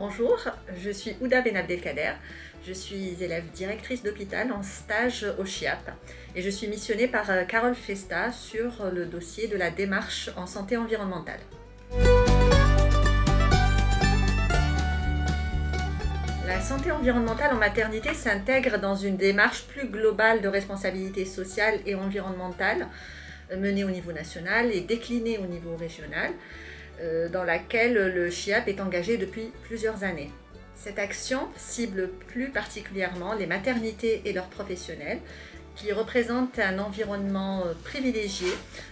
Bonjour, je suis Ouda Benabdelkader, je suis élève directrice d'hôpital en stage au CHIAP et je suis missionnée par Carole Festa sur le dossier de la démarche en santé environnementale. La santé environnementale en maternité s'intègre dans une démarche plus globale de responsabilité sociale et environnementale menée au niveau national et déclinée au niveau régional, dans laquelle le CHIAP est engagé depuis plusieurs années. Cette action cible plus particulièrement les maternités et leurs professionnels qui représentent un environnement privilégié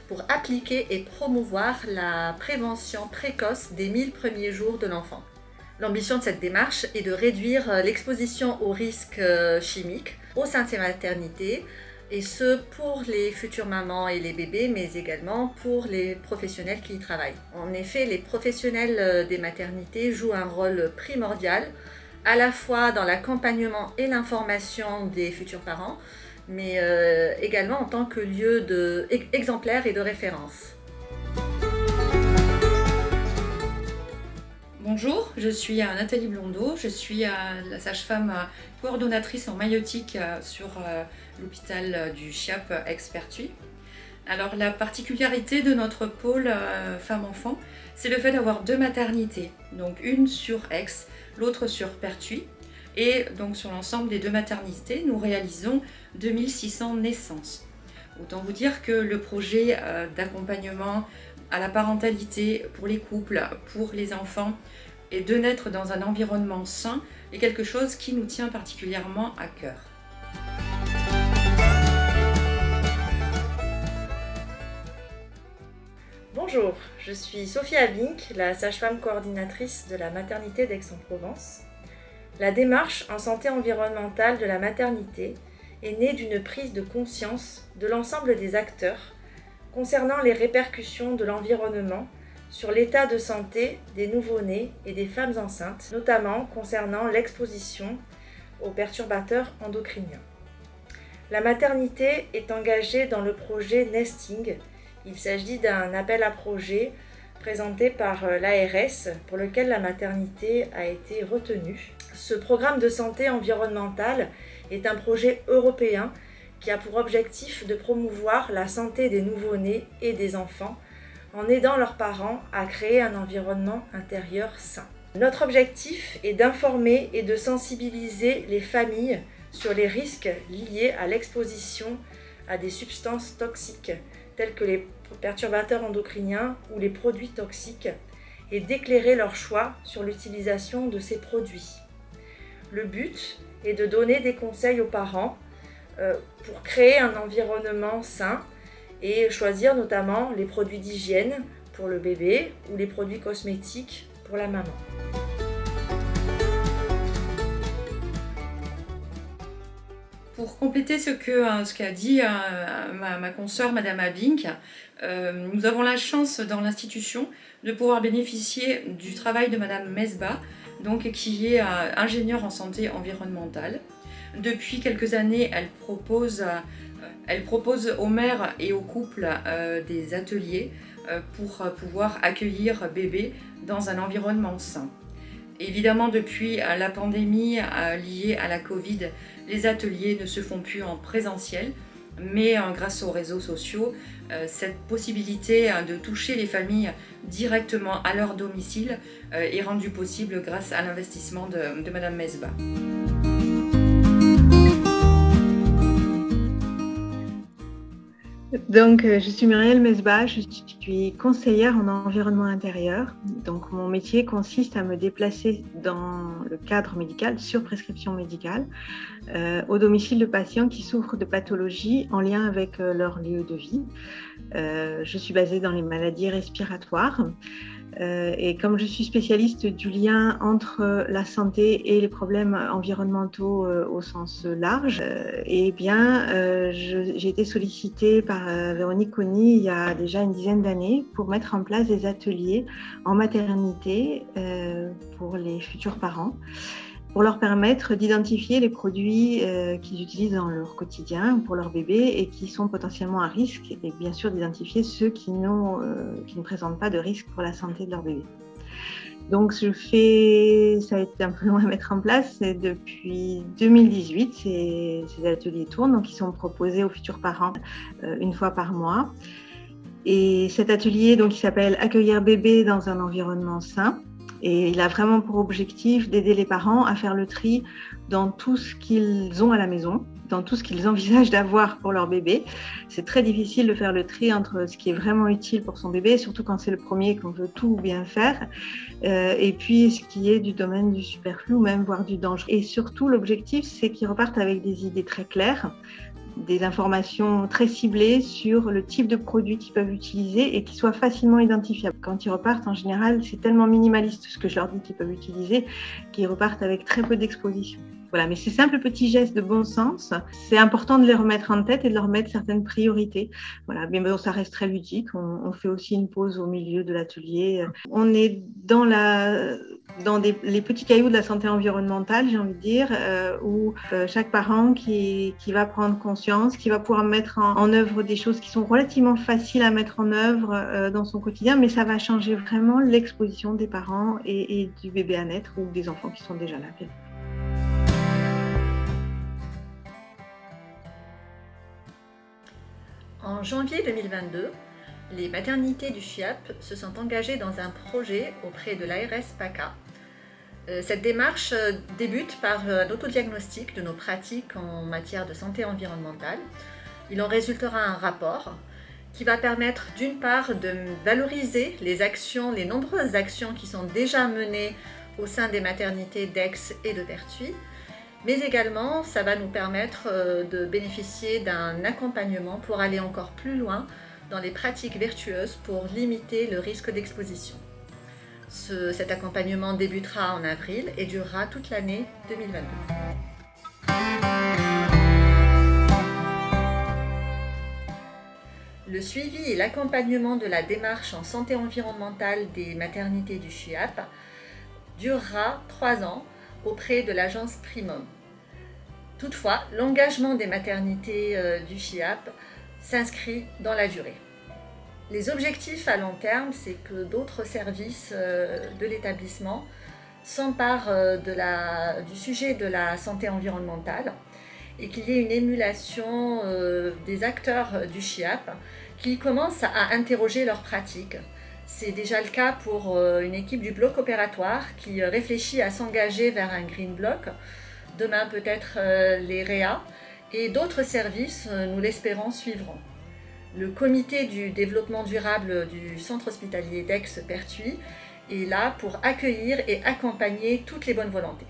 pour appliquer et promouvoir la prévention précoce des 1000 premiers jours de l'enfant. L'ambition de cette démarche est de réduire l'exposition aux risques chimiques au sein de ces maternités, et ce pour les futures mamans et les bébés, mais également pour les professionnels qui y travaillent. En effet, les professionnels des maternités jouent un rôle primordial, à la fois dans l'accompagnement et l'information des futurs parents, mais également en tant que lieu exemplaire et de référence. Bonjour, je suis Nathalie Blondeau, je suis la sage-femme coordonnatrice en maïeutique sur l'hôpital du CHIAP Aix-Pertuis. Alors la particularité de notre pôle femmes-enfants, c'est le fait d'avoir deux maternités, donc une sur Aix, l'autre sur Pertuis. Et donc sur l'ensemble des deux maternités, nous réalisons 2600 naissances. Autant vous dire que le projet d'accompagnement à la parentalité pour les couples, pour les enfants, et de naître dans un environnement sain est quelque chose qui nous tient particulièrement à cœur. Bonjour, je suis Sophie Abink, la sage-femme coordinatrice de la maternité d'Aix-en-Provence. La démarche en santé environnementale de la maternité est née d'une prise de conscience de l'ensemble des acteurs concernant les répercussions de l'environnement sur l'état de santé des nouveau-nés et des femmes enceintes, notamment concernant l'exposition aux perturbateurs endocriniens. La maternité est engagée dans le projet Nesting. Il s'agit d'un appel à projet présenté par l'ARS pour lequel la maternité a été retenue. Ce programme de santé environnementale est un projet européen qui a pour objectif de promouvoir la santé des nouveau-nés et des enfants en aidant leurs parents à créer un environnement intérieur sain. Notre objectif est d'informer et de sensibiliser les familles sur les risques liés à l'exposition à des substances toxiques telles que les perturbateurs endocriniens ou les produits toxiques et d'éclairer leur choix sur l'utilisation de ces produits. Le but est de donner des conseils aux parents pour créer un environnement sain et choisir notamment les produits d'hygiène pour le bébé ou les produits cosmétiques pour la maman. Pour compléter ce qu'a dit ma consoeur Madame Abink, nous avons la chance dans l'institution de pouvoir bénéficier du travail de Madame Mesbah, donc, qui est ingénieure en santé environnementale. Depuis quelques années, elle propose aux mères et aux couples des ateliers pour pouvoir accueillir bébé dans un environnement sain. Évidemment, depuis la pandémie liée à la Covid, les ateliers ne se font plus en présentiel, mais grâce aux réseaux sociaux, cette possibilité de toucher les familles directement à leur domicile est rendue possible grâce à l'investissement de Madame Mesbah. Donc, je suis Myriel Mesbah, je suis conseillère en environnement intérieur. Donc, mon métier consiste à me déplacer dans le cadre médical, sur prescription médicale, au domicile de patients qui souffrent de pathologies en lien avec leur lieu de vie. Je suis basée dans les maladies respiratoires. Et comme je suis spécialiste du lien entre la santé et les problèmes environnementaux au sens large, j'ai été sollicitée par Véronique Conny il y a déjà une dizaine d'années pour mettre en place des ateliers en maternité pour les futurs parents, pour leur permettre d'identifier les produits qu'ils utilisent dans leur quotidien pour leur bébé et qui sont potentiellement à risque, et bien sûr d'identifier ceux qui ne présentent pas de risque pour la santé de leur bébé. Donc ça a été un peu long à mettre en place. Depuis 2018, ces ateliers tournent, donc ils sont proposés aux futurs parents une fois par mois. Et cet atelier, donc, il s'appelle Accueillir bébé dans un environnement sain. Et il a vraiment pour objectif d'aider les parents à faire le tri dans tout ce qu'ils ont à la maison, dans tout ce qu'ils envisagent d'avoir pour leur bébé. C'est très difficile de faire le tri entre ce qui est vraiment utile pour son bébé, surtout quand c'est le premier, qu'on veut tout bien faire, et puis ce qui est du domaine du superflu ou même voire du danger. Et surtout, l'objectif, c'est qu'ils repartent avec des idées très claires, des informations très ciblées sur le type de produit qu'ils peuvent utiliser et qui soient facilement identifiables. Quand ils repartent, en général, c'est tellement minimaliste ce que je leur dis qu'ils peuvent utiliser qu'ils repartent avec très peu d'exposition. Voilà, mais ces simples petits gestes de bon sens, c'est important de les remettre en tête et de leur mettre certaines priorités. Voilà, mais bon, ça reste très ludique. On fait aussi une pause au milieu de l'atelier. On est dans les petits cailloux de la santé environnementale, j'ai envie de dire, où chaque parent qui va prendre conscience, qui va pouvoir mettre en œuvre des choses qui sont relativement faciles à mettre en œuvre dans son quotidien, mais ça va changer vraiment l'exposition des parents et du bébé à naître ou des enfants qui sont déjà là. En janvier 2022, les maternités du FIAP se sont engagées dans un projet auprès de l'ARS PACA. Cette démarche débute par un autodiagnostic de nos pratiques en matière de santé environnementale. Il en résultera un rapport qui va permettre d'une part de valoriser les nombreuses actions qui sont déjà menées au sein des maternités d'Aix et de Pertuis, mais également ça va nous permettre de bénéficier d'un accompagnement pour aller encore plus loin dans les pratiques vertueuses pour limiter le risque d'exposition. Cet accompagnement débutera en avril et durera toute l'année 2022. Le suivi et l'accompagnement de la démarche en santé environnementale des maternités du FIAP durera 3 ans auprès de l'agence Primum. Toutefois, l'engagement des maternités du FIAP s'inscrit dans la durée. Les objectifs à long terme, c'est que d'autres services de l'établissement s'emparent du sujet de la santé environnementale et qu'il y ait une émulation des acteurs du FIAP qui commencent à interroger leurs pratiques. C'est déjà le cas pour une équipe du bloc opératoire qui réfléchit à s'engager vers un green bloc. Demain peut-être les REA et d'autres services, nous l'espérons, suivront. Le comité du développement durable du centre hospitalier d'Aix-Pertuis est là pour accueillir et accompagner toutes les bonnes volontés.